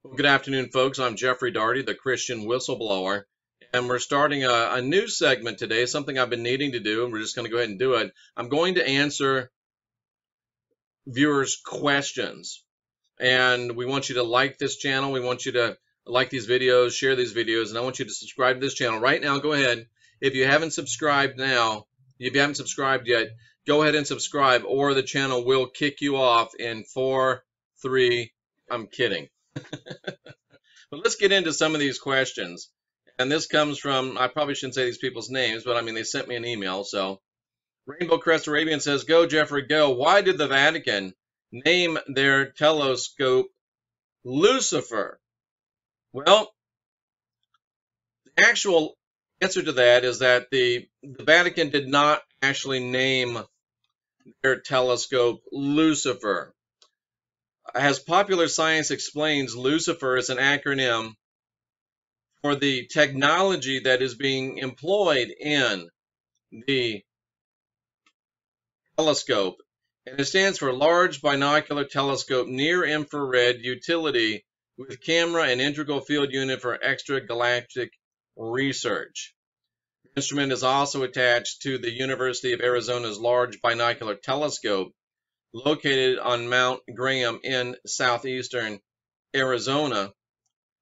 Well, good afternoon, folks. I'm Jeffrey Daugherty, the Christian Whistleblower, and we're starting a new segment today, something I've been needing to do, and we're just going to go ahead and do it. I'm going to answer viewers' questions, and we want you to like this channel. We want you to like these videos, share these videos, and I want you to subscribe to this channel. Right now, go ahead. If you haven't subscribed yet, go ahead and subscribe, or the channel will kick you off in 4, 3, I'm kidding. But let's get into some of these questions. And this comes from, I probably shouldn't say these people's names, but I mean, they sent me an email. So Rainbow Crest Arabian says, "Go, Jeffrey, go. Why did the Vatican name their telescope Lucifer?" Well, the actual answer to that is that the Vatican did not actually name their telescope Lucifer. As Popular Science explains, Lucifer is an acronym for the technology that is being employed in the telescope, and it stands for Large Binocular Telescope Near Infrared Utility with Camera and Integral Field Unit for Extragalactic Research. The instrument is also attached to the University of Arizona's Large Binocular Telescope, located on Mount Graham in southeastern Arizona.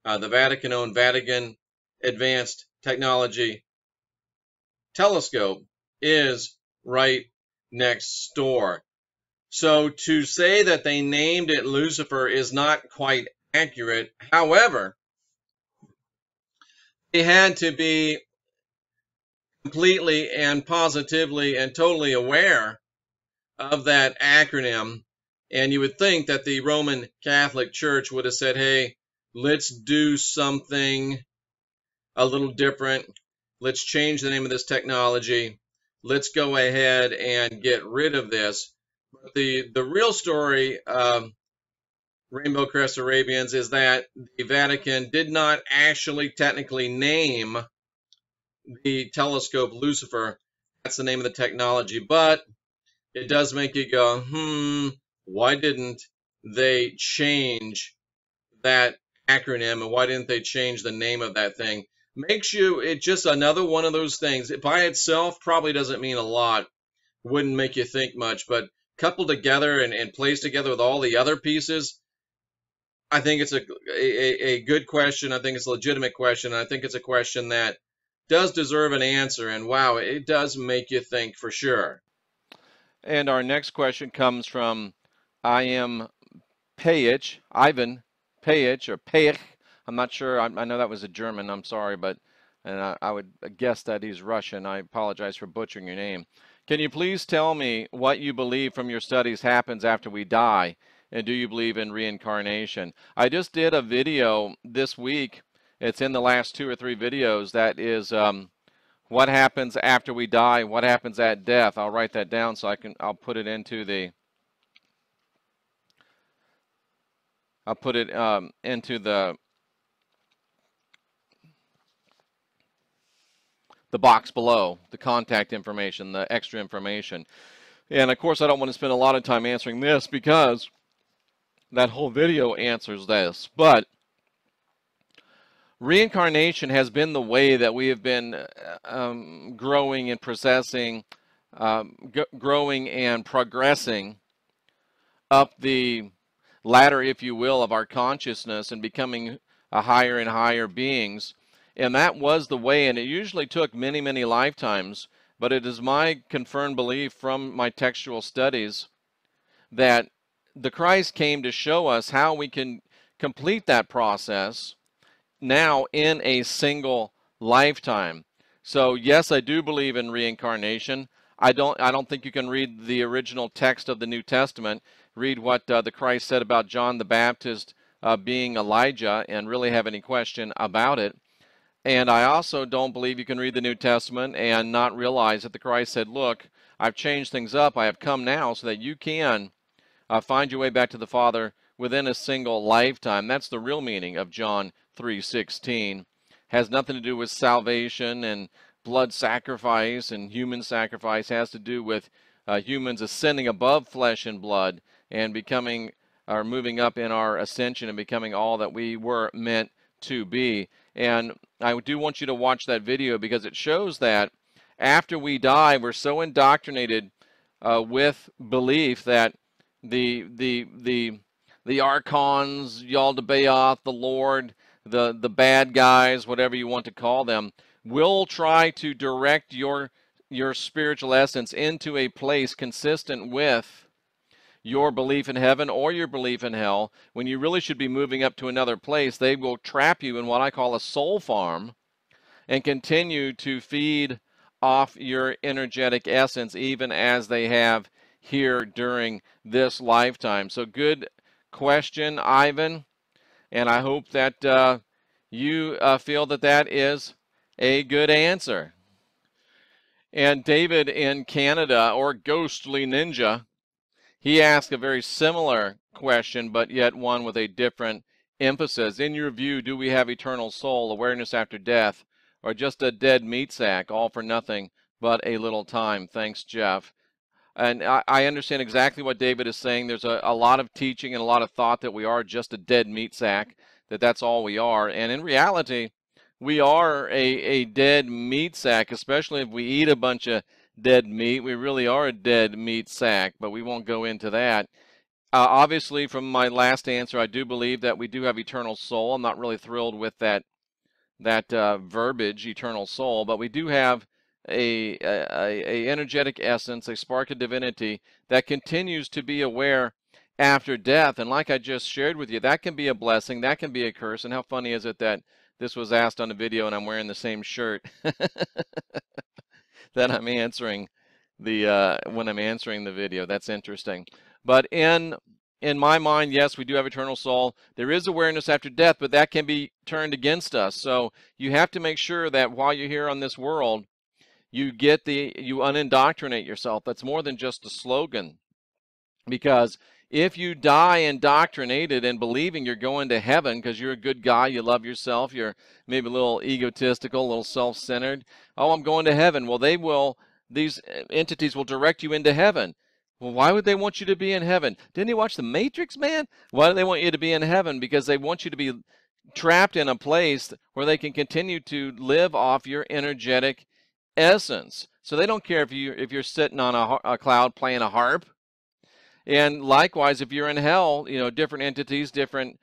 The Vatican-owned Vatican Advanced Technology Telescope is right next door. So to say that they named it Lucifer is not quite accurate. However, they had to be completely and positively and totally aware of that acronym. And you would think that the Roman Catholic Church would have said, hey, let's do something a little different. Let's change the name of this technology. Let's go ahead and get rid of this. But the real story of Rainbow Crest Arabians is that the Vatican did not actually technically name the telescope Lucifer. That's the name of the technology. But it does make you go, why didn't they change that acronym, and why didn't they change the name of that thing? Makes you, it's just another one of those things. By itself probably doesn't mean a lot, wouldn't make you think much, but coupled together and placed together with all the other pieces, I think it's a good question. I think it's a legitimate question. I think it's a question that does deserve an answer, and wow, it does make you think for sure. And our next question comes from Ivan Payich, or Payich. I'm not sure. I know that was a German. I'm sorry, but I would guess that he's Russian. I apologize for butchering your name. Can you please tell me what you believe from your studies happens after we die? And do you believe in reincarnation? I just did a video this week. It's in the last 2 or 3 videos. That is what happens after we die, what happens at death. I'll write that down so I'll put it into the the box below, the contact information, the extra information. And of course, I don't want to spend a lot of time answering this because that whole video answers this. But reincarnation has been the way that we have been growing and processing, growing and progressing up the ladder, if you will, of our consciousness and becoming a higher and higher beings. And that was the way, and it usually took many, many lifetimes, but it is my confirmed belief from my textual studies that the Christ came to show us how we can complete that process now in a single lifetime. So yes, I do believe in reincarnation. I don't think you can read the original text of the New Testament, read what the Christ said about John the Baptist being Elijah and really have any question about it. And I also don't believe you can read the New Testament and not realize that the Christ said, look, I've changed things up. I have come now so that you can find your way back to the Father within a single lifetime. That's the real meaning of John 3:16. Has nothing to do with salvation and blood sacrifice and human sacrifice. It has to do with humans ascending above flesh and blood and becoming are moving up in our ascension and becoming all that we were meant to be. And I do want you to watch that video because it shows that after we die, we're so indoctrinated with belief that the archons, Yaldabaoth, the Lord, the bad guys, whatever you want to call them, will try to direct your spiritual essence into a place consistent with your belief in heaven or your belief in hell, when you really should be moving up to another place. They will trap you in what I call a soul farm and continue to feed off your energetic essence, even as they have here during this lifetime. So good question, Ivan, and I hope that you feel that that is a good answer. And David in Canada, or Ghostly Ninja, he asked a very similar question, but yet one with a different emphasis. In your view, do we have eternal soul, awareness after death, or just a dead meat sack, all for nothing but a little time? Thanks, Jeff. And I understand exactly what David is saying. There's a lot of teaching and a lot of thought that we are just a dead meat sack, that's all we are. And in reality, we are a dead meat sack, especially if we eat a bunch of dead meat. We really are a dead meat sack, but we won't go into that. Obviously, from my last answer, I do believe that we do have eternal soul. I'm not really thrilled with that verbiage, eternal soul, but we do have a energetic essence, a spark of divinity that continues to be aware after death. And like I just shared with you, that can be a blessing, that can be a curse. And how funny is it that this was asked on a video and I'm wearing the same shirt that I'm answering when I'm answering the video. That's interesting. But in my mind, yes, we do have eternal soul. There is awareness after death, but that can be turned against us. So you have to make sure that while you're here on this world, you unindoctrinate yourself. That's more than just a slogan. Because if you die indoctrinated and believing you're going to heaven because you're a good guy, you love yourself, you're maybe a little egotistical, a little self-centered. Oh, I'm going to heaven. Well, these entities will direct you into heaven. Well, why would they want you to be in heaven? Didn't you watch The Matrix, man? Why do they want you to be in heaven? Because they want you to be trapped in a place where they can continue to live off your energetic essence. So they don't care if you're sitting on a cloud playing a harp. And likewise, if you're in hell, different entities, different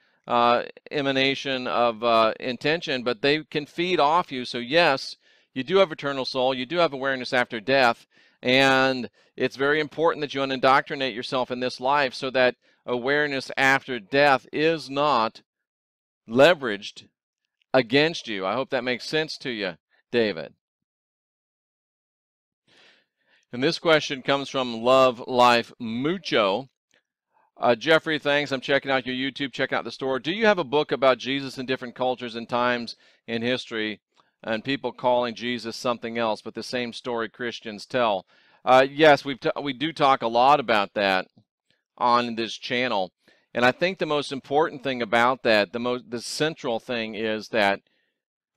emanation of intention, but they can feed off you. So yes, you do have eternal soul. You do have awareness after death. And it's very important that you unindoctrinate yourself in this life so that awareness after death is not leveraged against you. I hope that makes sense to you, David. And this question comes from Love Life Mucho. Jeffrey, thanks. I'm checking out your YouTube. Check out the store. Do you have a book about Jesus in different cultures and times in history and people calling Jesus something else, but the same story Christians tell? Yes, we do talk a lot about that on this channel. And I think the most important thing about that, the central thing is that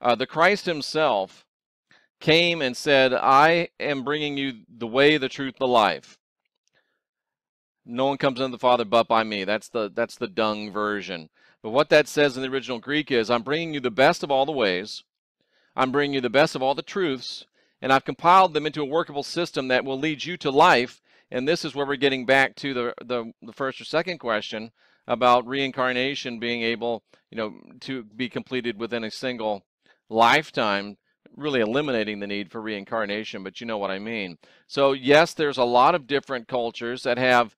the Christ himself came and said, I am bringing you the way, the truth, the life. No one comes unto the Father but by me. That's the dung version. But what that says in the original Greek is, I'm bringing you the best of all the ways. I'm bringing you the best of all the truths. And I've compiled them into a workable system that will lead you to life. And this is where we're getting back to the first or second question about reincarnation being able, to be completed within a single lifetime, really eliminating the need for reincarnation, but you know what I mean. So yes, there's a lot of different cultures that have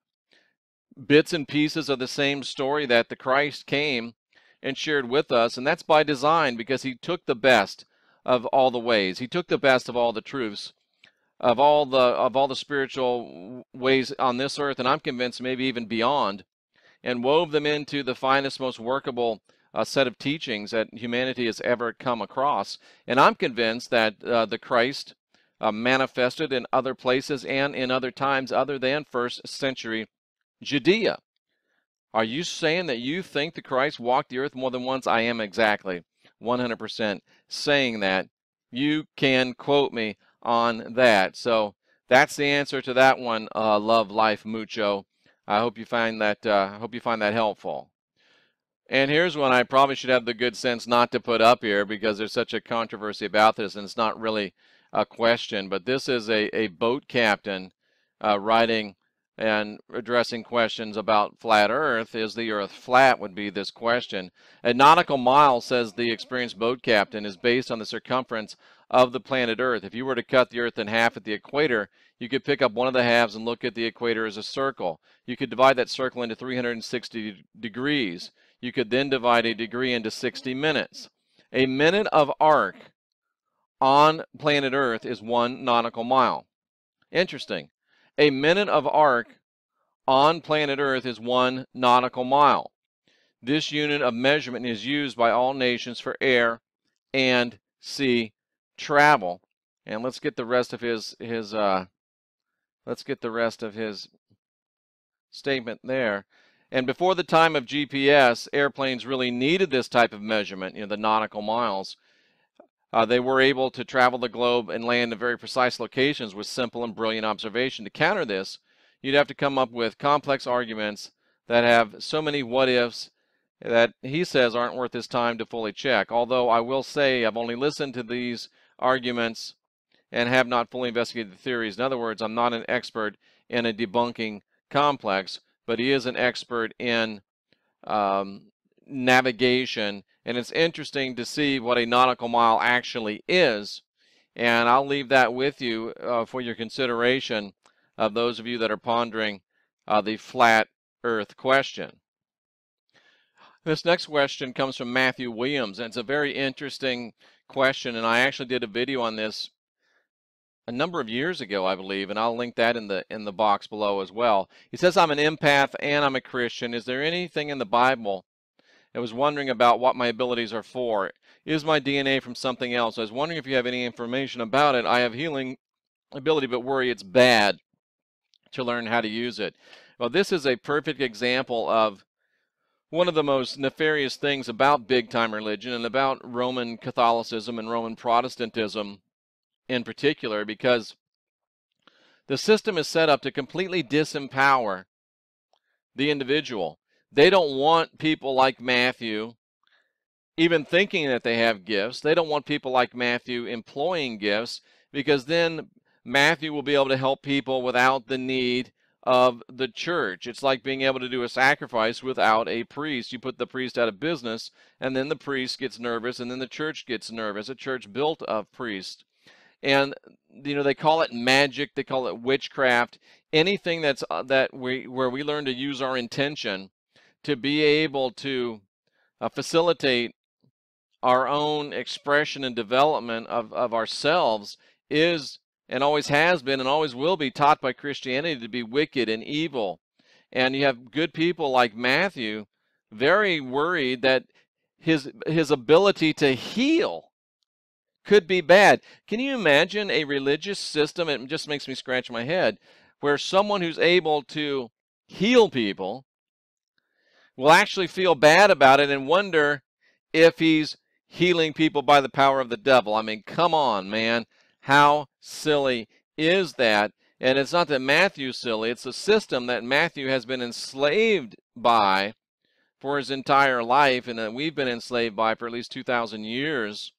bits and pieces of the same story that the Christ came and shared with us, and that's by design because he took the best of all the ways. He took the best of all the truths, of all the spiritual ways on this earth, and I'm convinced maybe even beyond, and wove them into the finest, most workable set of teachings that humanity has ever come across. And I'm convinced that the Christ manifested in other places and in other times other than first century Judea. Are you saying that you think the Christ walked the earth more than once? I am exactly 100% saying that. You can quote me on that. So that's the answer to that one, Love Life Mucho. I hope you find that helpful. And here's one I probably should have the good sense not to put up here because there's such a controversy about this, and it's not really a question. But this is a boat captain writing and addressing questions about flat Earth. Is the Earth flat? Would be this question. A nautical mile, says the experienced boat captain, is based on the circumference of the planet Earth. If you were to cut the Earth in half at the equator, you could pick up one of the halves and look at the equator as a circle. You could divide that circle into 360 degrees. You could then divide a degree into 60 minutes. A minute of arc on planet Earth is 1 nautical mile. Interesting. A minute of arc on planet Earth is 1 nautical mile. This unit of measurement is used by all nations for air and sea travel. And let's get the rest of his statement there. And before the time of GPS, airplanes really needed this type of measurement, the nautical miles. They were able to travel the globe and land in very precise locations with simple and brilliant observation. To counter this, you'd have to come up with complex arguments that have so many what-ifs that he says aren't worth his time to fully check. Although I will say I've only listened to these arguments and have not fully investigated the theories. In other words, I'm not an expert in a debunking complex, but he is an expert in navigation, and it's interesting to see what a nautical mile actually is, and I'll leave that with you for your consideration of those of you that are pondering the flat earth question. This next question comes from Matthew Williams, and it's a very interesting question, and I actually did a video on this a number of years ago, I believe, and I'll link that in the box below as well. He says, I'm an empath and I'm a Christian. Is there anything in the Bible? I was wondering about what my abilities are for. Is my DNA from something else? I was wondering if you have any information about it. I have healing ability, but worry it's bad to learn how to use it. Well, this is a perfect example of one of the most nefarious things about big-time religion and about Roman Catholicism and Roman Protestantism in particular, because the system is set up to completely disempower the individual. They don't want people like Matthew even thinking that they have gifts. They don't want people like Matthew employing gifts, because then Matthew will be able to help people without the need of the church. It's like being able to do a sacrifice without a priest. You put the priest out of business, and then the priest gets nervous, and then the church gets nervous. A church built of priests. And they call it magic, they call it witchcraft, anything that's where we learn to use our intention to be able to facilitate our own expression and development of ourselves is, and always has been and always will be, taught by Christianity to be wicked and evil. And you have good people like Matthew very worried that his ability to heal could be bad. Can you imagine a religious system, it just makes me scratch my head, where someone who's able to heal people will actually feel bad about it and wonder if he's healing people by the power of the devil? I mean, come on, man. How silly is that? And it's not that Matthew's silly, it's the system that Matthew has been enslaved by for his entire life, and that we've been enslaved by for at least 2,000 years.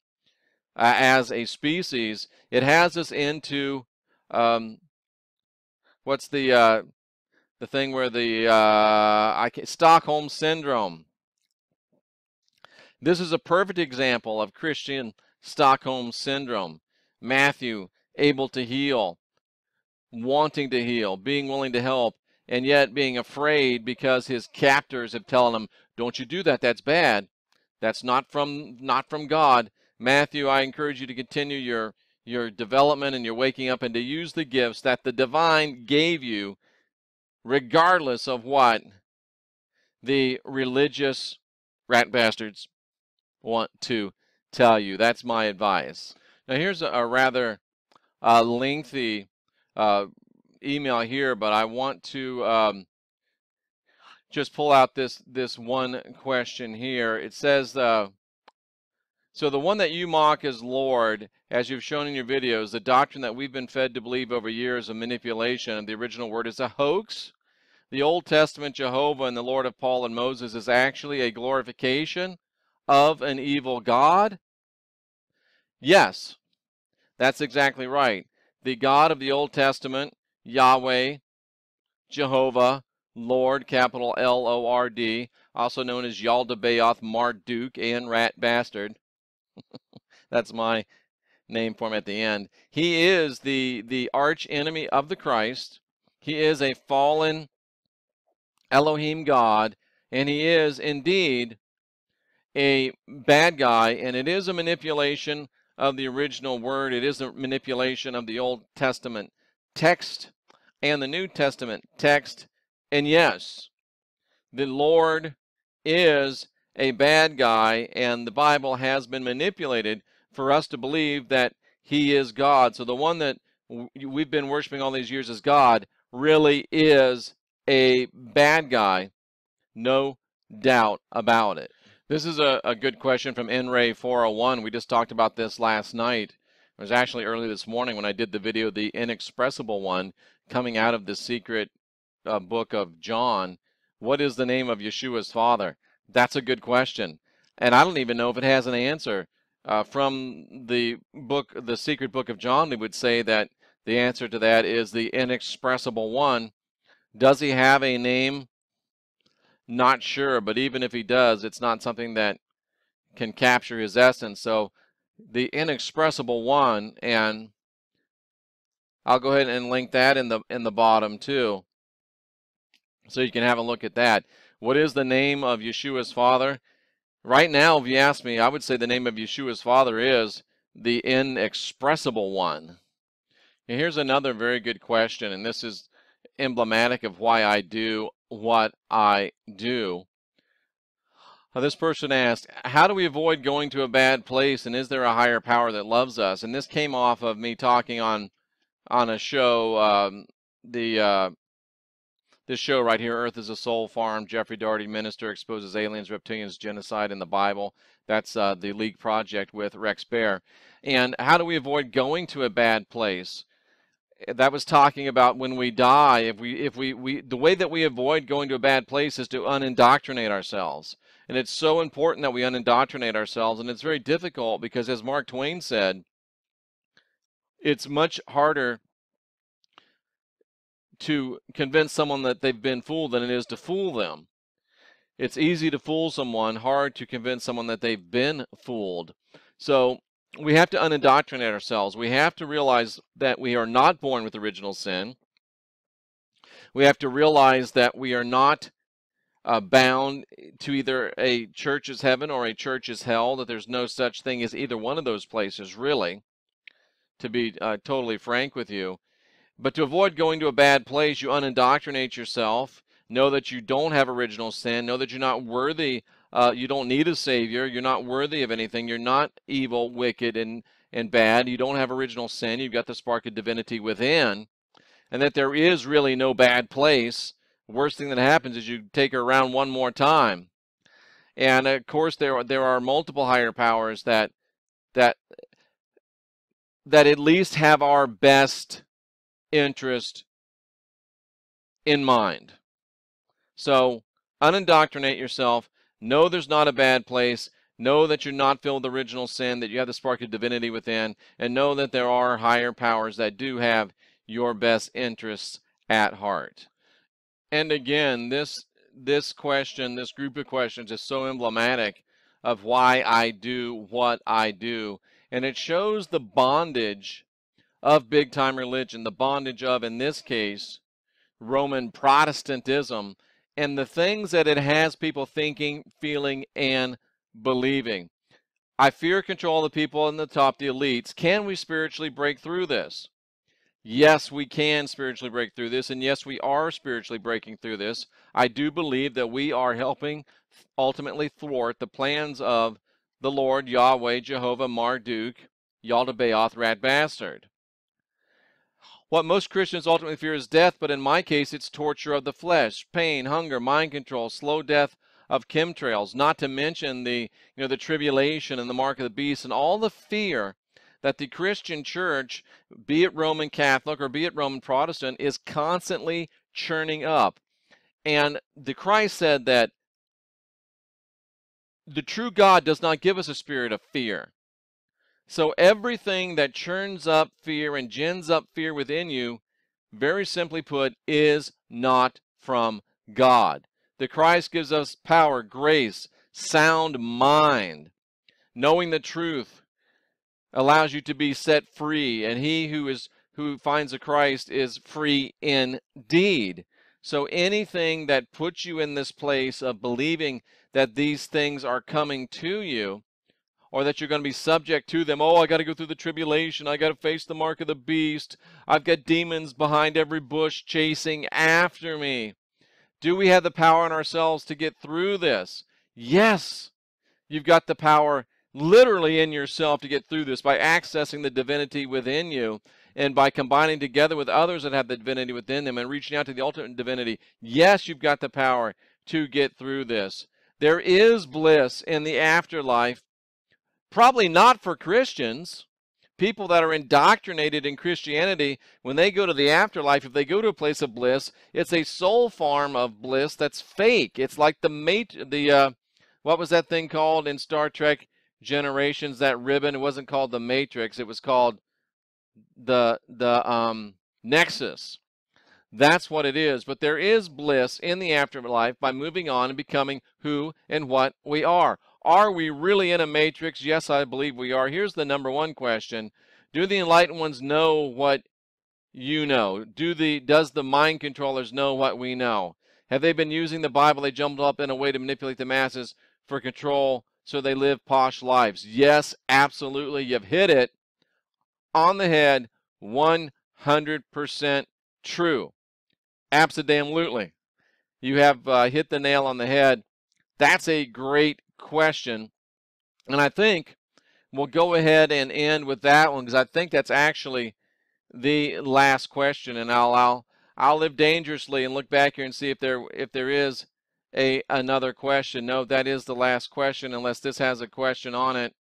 As a species. It has us into what's the thing where the Stockholm syndrome. This is a perfect example of Christian Stockholm syndrome. Matthew able to heal, wanting to heal, being willing to help, and yet being afraid because his captors have told him, "Don't you do that? That's bad. That's not from God." Matthew, I encourage you to continue your development and your waking up, and to use the gifts that the divine gave you, regardless of what the religious rat bastards want to tell you. That's my advice. Now, here's a rather lengthy email here, but I want to just pull out this one question here. It says, so the one that you mock as Lord, as you've shown in your videos, the doctrine that we've been fed to believe over years of manipulation of the original word, is a hoax. the Old Testament Jehovah and the Lord of Paul and Moses is actually a glorification of an evil God? Yes, that's exactly right. The God of the Old Testament, Yahweh, Jehovah, Lord, capital Lord, also known as Yaldabaoth, Marduk, and Rat Bastard. That's my name for him at the end. He is the arch enemy of the Christ. He is a fallen Elohim God, and he is indeed a bad guy, and it is a manipulation of the original word. It is a manipulation of the Old Testament text and the New Testament text. And yes, the Lord is a bad guy, and the Bible has been manipulated for us to believe that he is God. So the one that we've been worshiping all these years as God really is a bad guy. No doubt about it. This is a good question from NRay 401. We just talked about this last night. It was actually early this morning when I did the video, the inexpressible one, coming out of the secret book of John. What is the name of Yeshua's father? That's a good question. And I don't even know if it has an answer. From the book, the secret book of John, we would say that the answer to that is the inexpressible one. Does he have a name? Not sure, but even if he does, it's not something that can capture his essence. So the inexpressible one, and I'll go ahead and link that in the bottom too, so you can have a look at that. What is the name of Yeshua's father? Right now, if you ask me, I would say the name of Yeshua's father is the inexpressible one. And here's another very good question, and this is emblematic of why I do what I do. This person asked, how do we avoid going to a bad place, and is there a higher power that loves us? And this came off of me talking on a show, this show right here, Earth is a Soul Farm. Jeffrey Daugherty, minister, exposes aliens, reptilians, genocide in the Bible. That's the League Project with Rex Bear. And how do we avoid going to a bad place? That was talking about when we die. The way that we avoid going to a bad place is to unindoctrinate ourselves. And it's so important that we unindoctrinate ourselves, and it's very difficult because, as Mark Twain said, it's much harder to convince someone that they've been fooled than it is to fool them. It's easy to fool someone, hard to convince someone that they've been fooled. So we have to unindoctrinate ourselves. We have to realize that we are not born with original sin. We have to realize that we are not bound to either a church's heaven or a church's hell, that there's no such thing as either one of those places, really, to be totally frank with you. But to avoid going to a bad place, you unindoctrinate yourself. Know that you don't have original sin. Know that you're not worthy. You don't need a Savior. You're not worthy of anything. You're not evil, wicked, and bad. You don't have original sin. You've got the spark of divinity within. And that there is really no bad place. The worst thing that happens is you take her around one more time. And of course, there are multiple higher powers that at least have our best interest in mind. So unindoctrinate yourself. Know there's not a bad place. Know that you're not filled with original sin, that you have the spark of divinity within, and know that there are higher powers that do have your best interests at heart. And again, this question, this group of questions is so emblematic of why I do what I do. And it shows the bondage of big-time religion, the bondage of, in this case, Roman Protestantism, and the things that it has people thinking, feeling, and believing. I fear control the people in the top, the elites. Can we spiritually break through this? Yes, we can spiritually break through this, and yes, we are spiritually breaking through this. I do believe that we are helping ultimately thwart the plans of the Lord, Yahweh, Jehovah, Marduk, Yaldabaoth, Rat Bastard. What most Christians ultimately fear is death, but in my case, it's torture of the flesh, pain, hunger, mind control, slow death of chemtrails, not to mention the tribulation and the mark of the beast and all the fear that the Christian church, be it Roman Catholic or be it Roman Protestant, is constantly churning up. And the Christ said that the true God does not give us a spirit of fear. So everything that churns up fear and gins up fear within you, very simply put, is not from God. The Christ gives us power, grace, sound mind. Knowing the truth allows you to be set free, and he who finds a Christ is free indeed. So anything that puts you in this place of believing that these things are coming to you, or that you're going to be subject to them. Oh, I got to go through the tribulation. I got to face the mark of the beast. I've got demons behind every bush chasing after me. Do we have the power in ourselves to get through this? Yes. You've got the power literally in yourself to get through this by accessing the divinity within you and by combining together with others that have the divinity within them and reaching out to the ultimate divinity. Yes, you've got the power to get through this. There is bliss in the afterlife. Probably not for Christians. People that are indoctrinated in Christianity, when they go to the afterlife, if they go to a place of bliss, it's a soul farm of bliss that's fake. It's like what was that thing called in Star Trek Generations, that ribbon? It wasn't called the Matrix. It was called the Nexus. That's what it is. But there is bliss in the afterlife by moving on and becoming who and what we are. Are we really in a matrix? Yes, I believe we are. Here's the number one question. Do the enlightened ones know what you know? Does the mind controllers know what we know? Have they been using the Bible they jumbled up in a way to manipulate the masses for control so they live posh lives? Yes, absolutely. You've hit it on the head. 100% true. Absolutely. You have hit the nail on the head. That's a great question. And I think we'll go ahead and end with that one, because I think that's actually the last question. And I'll live dangerously and look back here and see if there is another question. No, that is the last question, unless this has a question on it.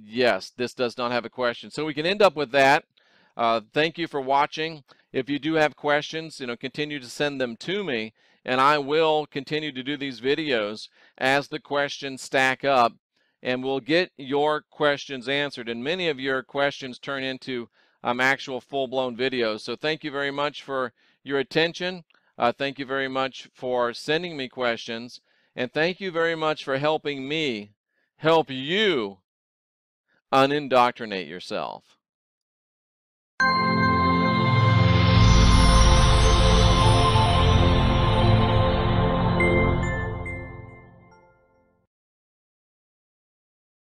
Yes, this does not have a question. So we can end up with that. Thank you for watching. If you do have questions, continue to send them to me, and I will continue to do these videos as the questions stack up, and we'll get your questions answered. And many of your questions turn into actual full-blown videos. So thank you very much for your attention. Thank you very much for sending me questions, and thank you very much for helping me help you unindoctrinate yourself.